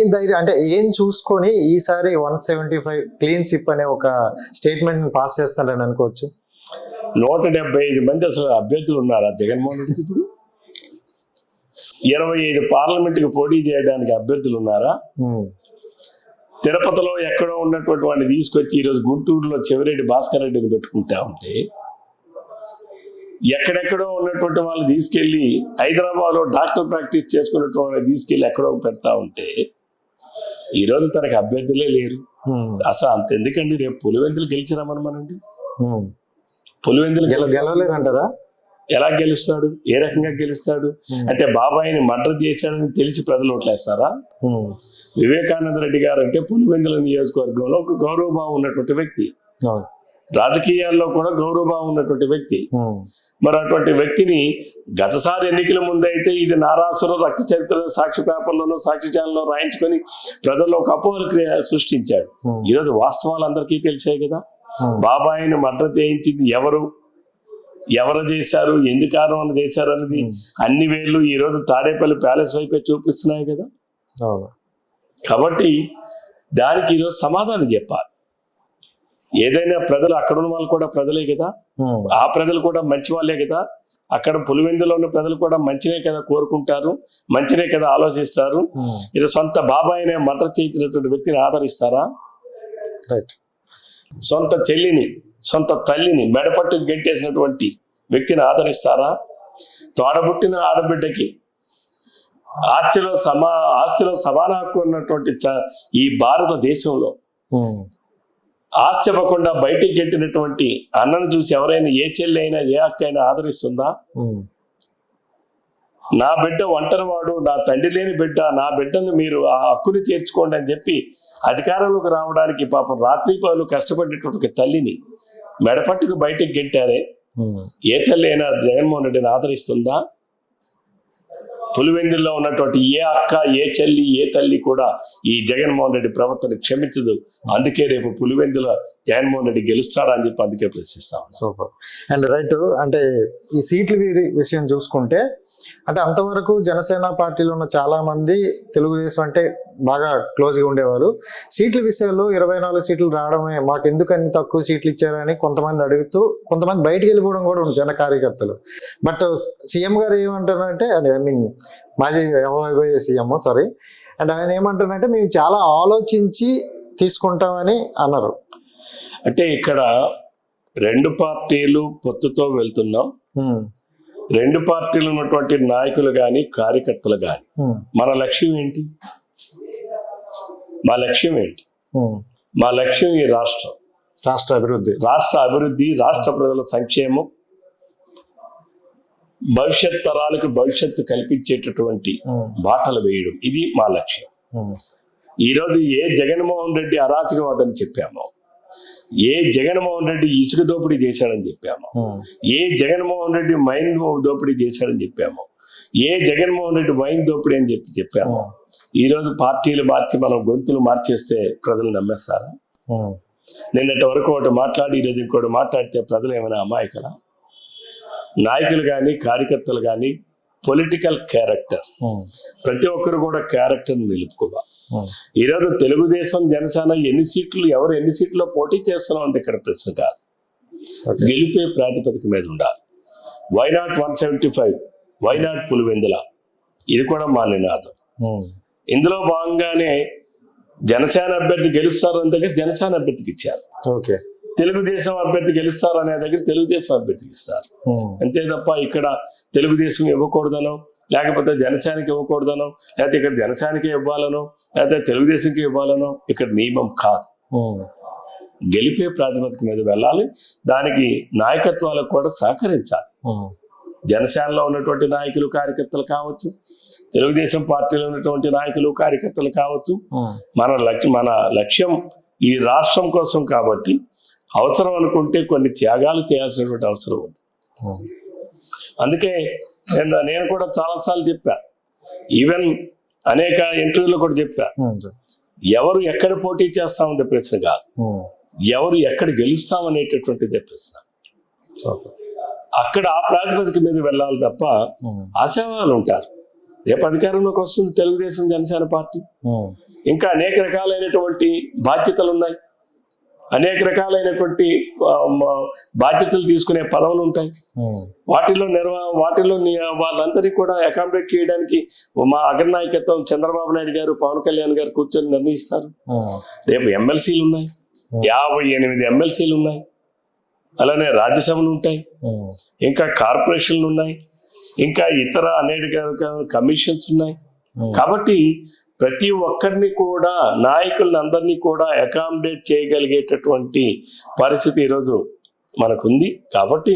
ఏం ధైర్యం అంటే ఏం చూసుకొని ఈసారి 175 క్లీన్ స్విప్ అనే ఒక స్టేట్మెంట్ పాస్ చేస్తారని అనుకోవచ్చు? 175 మంది అసలు అభ్యర్థులు ఉన్నారా జగన్మోహన్ రెడ్డికి? ఇప్పుడు 25 పార్లమెంట్కి పోటీ చేయడానికి అభ్యర్థులు ఉన్నారా? తిరుపతిలో ఎక్కడో ఉన్నటువంటి వాడిని తీసుకొచ్చి ఈరోజు గుంటూరులో చెవిరెడ్డి భాస్కర్ రెడ్డిని పెట్టుకుంటా ఉంటే, ఎక్కడెక్కడో ఉన్నటువంటి వాళ్ళు తీసుకెళ్లి హైదరాబాద్లో డాక్టర్ ప్రాక్టీస్ చేసుకున్నటువంటి వాళ్ళని తీసుకెళ్లి ఎక్కడో పెడతా ఉంటే ఈరోజు తనకి అభ్యర్థులే లేరు. అసలు అంత ఎందుకండి? రేపు పులివెందులు గెలిచిరామనమానండి. పులివెందులు గెలవలేరు అంటారా? ఎలా గెలుస్తాడు? ఏ రకంగా గెలుస్తాడు? అంటే బాబాయిని మర్డర్ చేశాడని తెలిసి ప్రజలు ఓట్లేస్తారా? వివేకానంద రెడ్డి గారు అంటే పులివెందుల నియోజకవర్గంలో ఒక గౌరవభావం ఉన్నటువంటి వ్యక్తి, రాజకీయాల్లో కూడా గౌరవభావం ఉన్నటువంటి వ్యక్తి. మరి అటువంటి వ్యక్తిని గతసారి ఎన్నికల ముందైతే ఇది నారాసుర రక్త చరిత్ర సాక్షి పేపర్లోనూ సాక్షి ఛానల్లో రాయించుకొని ప్రజల్లో ఒక అపోహలు సృష్టించాడు. ఈరోజు వాస్తవాలు అందరికీ తెలిసాయి కదా. బాబాయిని మర్డర్ చేయించింది ఎవరు చేశారు, ఎందుకు కారణం చేశారు అనేది అన్ని వేళ్ళు ఈ రోజు తాడేపల్లి ప్యాలెస్ వైపే చూపిస్తున్నాయి కదా. కాబట్టి దానికి ఈరోజు సమాధానం చెప్పాలి. ఏదైనా ప్రజలు, అక్కడ ఉన్న వాళ్ళు కూడా ప్రజలే కదా, ఆ ప్రజలు కూడా మంచి వాళ్ళే కదా. అక్కడ పులివెందులో ఉన్న ప్రజలు కూడా మంచినే కదా కోరుకుంటారు, మంచినే కదా ఆలోచిస్తారు. ఇది సొంత బాబాయినే మర్డర్ చేయించినటువంటి వ్యక్తిని ఆదరిస్తారా? సొంత చెల్లిని, సొంత తల్లిని మెడపట్టు గెంటేసినటువంటి వ్యక్తిని ఆదరిస్తారా? తోడబుట్టిన ఆడబిడ్డకి ఆస్తిలో సమాన హక్కు ఉన్నటువంటి ఈ భారతదేశంలో ఆస్తి ఇవ్వకుండా బయటికి గెట్టినటువంటి అన్నను చూసి ఎవరైనా, ఏ చెల్లి అయినా ఏ అక్క అయినా ఆదరిస్తుందా? నా బిడ్డ ఒంటరివాడు, నా తండ్రి లేని బిడ్డ, నా బిడ్డను మీరు ఆ హక్కుని తీర్చుకోండి అని చెప్పి అధికారంలోకి రావడానికి పాపం రాత్రి పగలు కష్టపడేటువంటి తల్లిని మెడపట్టుకు బయటికి గెంటారే, ఏ తల్లి అయినా జగన్మోహన్ రెడ్డిని ఆదరిస్తుందా? పులివెందుల్లో ఉన్నటువంటి ఏ అక్క, ఏ చెల్లి, ఏ తల్లి కూడా ఈ జగన్మోహన్ రెడ్డి ప్రవర్తన క్షమించదు. అందుకే రేపు పులివెందులో జగన్మోహన్ రెడ్డి గెలుస్తాడా అని చెప్పి అందుకే ప్రశ్నిస్తాం. Super and right. అంటే ఈ సీట్ల విషయం చూసుకుంటే, అంటే అంతవరకు జనసేన పార్టీలో ఉన్న చాలా మంది తెలుగుదేశం అంటే బాగా క్లోజ్గా ఉండేవారు. సీట్ల విషయంలో 24 సీట్లు రావడమే, మాకు ఎందుకు అన్ని తక్కువ సీట్లు ఇచ్చారని కొంతమంది అడుగుతూ, కొంతమంది బయటికి వెళ్ళిపోవడం కూడా ఉంది జన కార్యకర్తలు. బట్ సీఎం గారు ఏమంటారంటే, ఐ మీన్ మాజీ ఎవరైపోయే సీఎం సారీ, అండ్ ఆయన ఏమంటారంటే మేము చాలా ఆలోచించి తీసుకుంటామని అన్నారు. అంటే ఇక్కడ రెండు పార్టీలు పొత్తుతో వెళ్తున్నాం. రెండు పార్టీలు ఉన్నటువంటి నాయకులు కానీ కార్యకర్తలు కానీ మన లక్ష్యం ఏంటి? మా లక్ష్యం ఏంటి? మా లక్ష్యం ఈ రాష్ట్ర అభివృద్ధి, రాష్ట్ర ప్రజల సంక్షేమం, భవిష్యత్ తరాలకు భవిష్యత్తు కల్పించేటటువంటి బాటలు వేయడం, ఇది మా లక్ష్యం. ఈరోజు ఏ జగన్మోహన్ రెడ్డి అరాచకవాదని చెప్పామో, ఏ జగన్మోహన్ రెడ్డి ఇసుక దోపిడీ చేశాడని చెప్పామో, ఏ జగన్మోహన్ రెడ్డి మైన్ దోపిడీ చేశాడని చెప్పామో, ఏ జగన్మోహన్ రెడ్డి వైన్ దోపిడీ అని చెప్పామో, ఈరోజు పార్టీలు మార్చి మనం గొంతులు మార్చేస్తే ప్రజలు నమ్మేస్తారా? నిన్నటి వరకు ఒకటి మాట్లాడి ఈరోజు ఇంకోటి మాట్లాడితే ప్రజలు ఏమైనా అమాయకులా? నాయకులు కానీ కార్యకర్తలు కానీ పొలిటికల్ క్యారెక్టర్, ప్రతి ఒక్కరు కూడా క్యారెక్టర్ని నిలుపుకోవాలి. ఈరోజు తెలుగుదేశం జనసేన ఎన్ని సీట్లో పోటీ చేస్తున్నాం అంత ఇక్కడ ప్రశ్న కాదు. గెలిపే ప్రాతిపదిక మీద ఉండాలి. Why not 175, why not Pulivendula, ఇది కూడా మా నినాదం. ఇందులో భాగంగానే జనసేన అభ్యర్థి గెలుస్తారు అనే దగ్గర జనసేన అభ్యర్థికి ఇచ్చారు, తెలుగుదేశం అభ్యర్థి గెలుస్తారు అనే దగ్గర తెలుగుదేశం అభ్యర్థికి ఇస్తారు. అంతే తప్ప ఇక్కడ తెలుగుదేశం ఇవ్వకూడదనో, లేకపోతే జనసేనకి ఇవ్వకూడదనో, లేకపోతే ఇక్కడ జనసేనకి ఇవ్వాలనో, లేకపోతే తెలుగుదేశంకి ఇవ్వాలనో ఇక్కడ నియమం కాదు. గెలిపే ప్రాతిపదిక మీద వెళ్ళాలి. దానికి నాయకత్వాలకు కూడా సహకరించాలి. జనసేనలో ఉన్నటువంటి నాయకులు కార్యకర్తలు కావచ్చు, తెలుగుదేశం పార్టీలో ఉన్నటువంటి నాయకులు కార్యకర్తలు కావచ్చు, మన లక్ష్యం ఈ రాష్ట్రం కోసం కాబట్టి అవసరం అనుకుంటే కొన్ని త్యాగాలు చేయాల్సినటువంటి అవసరం ఉంది. అందుకే నేను కూడా చాలాసార్లు చెప్పా, ఈవెన్ అనేక ఇంటర్వ్యూలో కూడా చెప్పా, ఎవరు ఎక్కడ పోటీ చేస్తామనే ప్రశ్న కాదు, ఎవరు ఎక్కడ గెలుస్తామనేటటువంటిదే ప్రశ్న. అక్కడ ఆ ప్రాతిపదిక మీద వెళ్ళాలి తప్ప ఆశావాలు ఉంటారు. రేపు అధికారంలోకి వస్తుంది తెలుగుదేశం జనసేన పార్టీ, ఇంకా అనేక రకాలైనటువంటి బాధ్యతలు ఉన్నాయి, అనేక రకాలైనటువంటి బాధ్యతలు తీసుకునే పదవులు ఉంటాయి. వాటిలో వాళ్ళందరినీ కూడా అకామిడేట్ చేయడానికి మా అగ్రనాయకత్వం చంద్రబాబు నాయుడు గారు, పవన్ కళ్యాణ్ గారు కూర్చొని నిర్ణయిస్తారు. రేపు ఎమ్మెల్సీలు ఉన్నాయి, 58 ఎమ్మెల్సీలు ఉన్నాయి, అలానే రాజ్యసభలు ఉంటాయి, ఇంకా కార్పొరేషన్లు ఉన్నాయి, ఇంకా ఇతర అనేక కమిషన్స్ ఉన్నాయి. కాబట్టి ప్రతి ఒక్కరిని కూడా, నాయకులను అందరినీ కూడా అకామిడేట్ చేయగలిగేటటువంటి పరిస్థితి ఈరోజు మనకుంది. కాబట్టి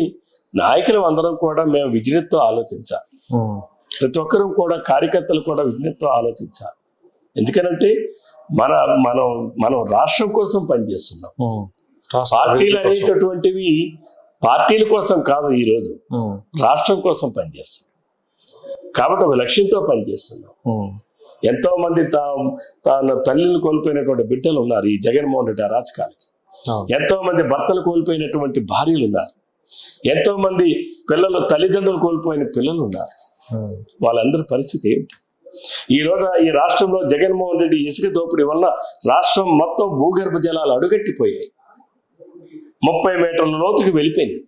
నాయకులు అందరం కూడా మేము విజ్ఞతతో ఆలోచించాలి. ప్రతి ఒక్కరూ కూడా, కార్యకర్తలు కూడా విజ్ఞతతో ఆలోచించాలి. ఎందుకనంటే మనం రాష్ట్రం కోసం పనిచేస్తున్నాం. పార్టీలు అనేటటువంటివి పార్టీల కోసం కాదు, ఈరోజు రాష్ట్రం కోసం పనిచేస్తున్నాం. కాబట్టి ఒక లక్ష్యంతో పనిచేస్తున్నాం. ఎంతో మంది తన తల్లిని కోల్పోయినటువంటి బిడ్డలు ఉన్నారు ఈ జగన్మోహన్ రెడ్డి అరాచకాలకి. ఎంతో మంది భర్తలు కోల్పోయినటువంటి భార్యలు ఉన్నారు, ఎంతో మంది పిల్లలు తల్లిదండ్రులు కోల్పోయిన పిల్లలు ఉన్నారు. వాళ్ళందరి పరిస్థితి ఏమిటి? ఈ రాష్ట్రంలో జగన్మోహన్ రెడ్డి ఇసుక దోపిడీ వల్ల రాష్ట్రం మొత్తం భూగర్భ జలాలు అడుగట్టిపోయాయి, 30 మీటర్ల లోతుకి వెళ్ళిపోయినాయి.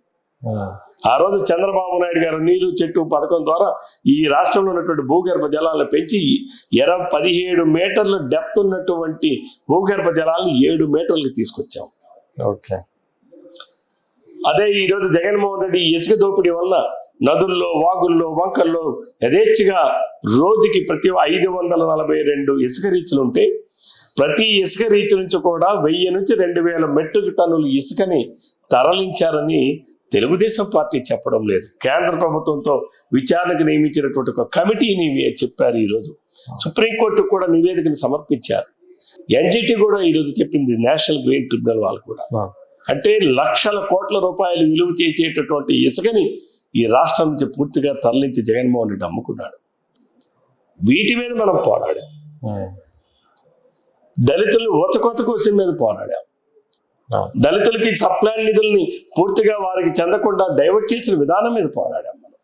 ఆ రోజు చంద్రబాబు నాయుడు గారు నీరు చెట్టు పథకం ద్వారా ఈ రాష్ట్రంలో ఉన్నటువంటి భూగర్భ జలాలను పెంచి 17 మీటర్ల డెప్త్ ఉన్నటువంటి భూగర్భ జలాలను 7 మీటర్లకు తీసుకొచ్చాం. అదే ఈరోజు జగన్మోహన్ రెడ్డి ఇసుక దోపిడీ వల్ల నదుల్లో, వాగుల్లో, వంకల్లో యథేచ్ఛగా రోజుకి ప్రతి 542 ఇసుక రీచ్లు ఉంటే ప్రతి ఇసుక రీచ్ నుంచి కూడా 1000 నుంచి 2000 మెట్రిక్ టన్నులు ఇసుకని తరలించారని తెలుగుదేశం పార్టీ చెప్పడం లేదు. కేంద్ర ప్రభుత్వంతో విచారణకు నియమించినటువంటి ఒక కమిటీని చెప్పారు. ఈరోజు సుప్రీంకోర్టు కూడా నివేదికను సమర్పించారు. ఎన్జిటి కూడా ఈరోజు చెప్పింది, నేషనల్ గ్రీన్ ట్రిబ్యునల్ వాళ్ళు కూడా. అంటే లక్షల కోట్ల రూపాయలు విలువ చేసేటటువంటి ఇసుకని ఈ రాష్ట్రం నుంచి పూర్తిగా తరలించి జగన్మోహన్ రెడ్డి అమ్ముకున్నాడు. వీటి మీద మనం పోరాడాం. దళితులు ఊచకోత కోసం మీద పోరాడాం. దళితులకి సప్లాన్ నిధుల్ని పూర్తిగా వారికి చెందకుండా డైవర్ట్ చేసిన విధానం మీద పోరాడాం మనం.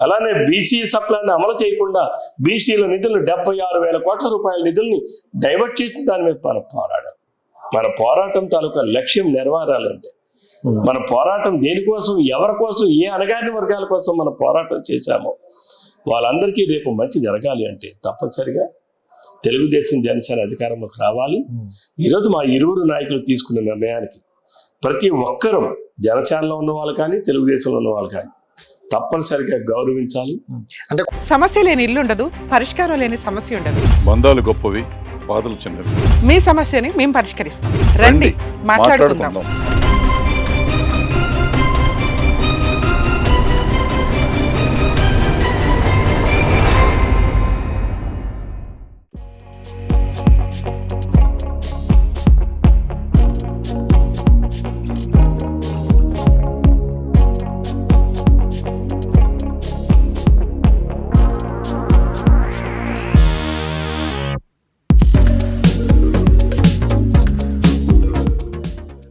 అలానే బీసీ సప్లాన్ని అమలు చేయకుండా బీసీల నిధులను 76,000 కోట్ల రూపాయల నిధుల్ని డైవర్ట్ చేసిన దాని మీద మనం పోరాడాం. మన పోరాటం తాలూకా లక్ష్యం నెరవేరాలంటే, మన పోరాటం దేనికోసం, ఎవరి కోసం, ఏ అణగారిన వర్గాల కోసం మనం పోరాటం చేశామో వాళ్ళందరికీ రేపు మంచి జరగాలి అంటే తప్పనిసరిగా తెలుగుదేశం, జనసేన అధికారంలోకి రావాలి. ఈరోజు మా ఇరువురు నాయకులు తీసుకున్న నిర్ణయానికి ప్రతి ఒక్కరూ, జనసేనలో ఉన్న వాళ్ళు కానీ, తెలుగుదేశంలో ఉన్న వాళ్ళు కానీ తప్పనిసరిగా గౌరవించాలి. అంటే సమస్య లేని ఇల్లు ఉండదు, పరిష్కారం లేని సమస్య ఉండదు. బంధాలు గొప్పవి, బాధలు చిన్నవి. మీ సమస్యని మేము పరిష్కరిస్తాం. రండి, మాట్లాడుకుందాం.